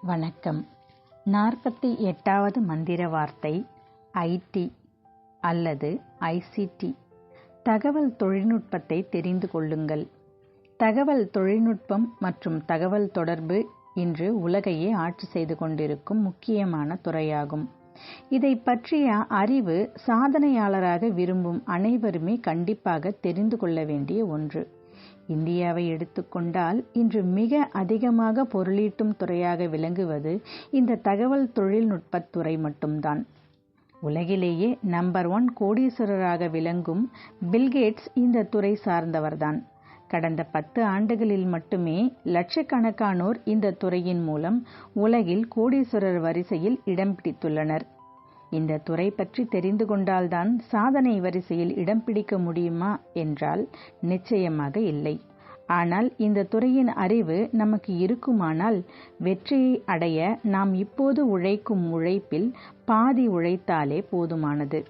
வணக்கம். 48வது மந்திர வார்த்தை ஐடி அல்லது ஐசிடி. தகவல் தொழில்நுட்பத்தை தெரிந்து கொள்ளுங்கள். தகவல் தொழில்நுட்பம் மற்றும் தகவல் தொடர்பு இன்று உலகையே ஆட்சி செய்து கொண்டிருக்கும் முக்கியமான துறையாகும். இதை பற்றிய அறிவு சாதனையாளராக விரும்பும் அனைவருமே கண்டிப்பாக தெரிந்து கொள்ள வேண்டிய ஒன்று. இந்தியாவை எடுத்துக்கொண்டால் இன்று மிக அதிகமாக பொருளீட்டும் துறையாக விளங்குவது இந்த தகவல் தொழில்நுட்பத்துறை மட்டும்தான். உலகிலேயே நம்பர் 1 கோடீஸ்வரராக விளங்கும் பில்கேட்ஸ் இந்த துறை சார்ந்தவர்தான். கடந்த 10 ஆண்டுகளில் மட்டுமே லட்சக்கணக்கானோர் இந்த துறையின் மூலம் உலகில் கோடீஸ்வரர் வரிசையில் இடம் பிடித்துள்ளனர். இந்த துறை பற்றி தெரிந்து கொண்டால்தான் சாதனை வரிசையில் இடம் பிடிக்க முடியுமா என்றால் நிச்சயமாக இல்லை. ஆனால் இந்த துறையின் அறிவு நமக்கு இருக்குமானால் வெற்றியை அடைய நாம் இப்போது உழைக்கும் உழைப்பில் பாதி உழைத்தாலே போதுமானது.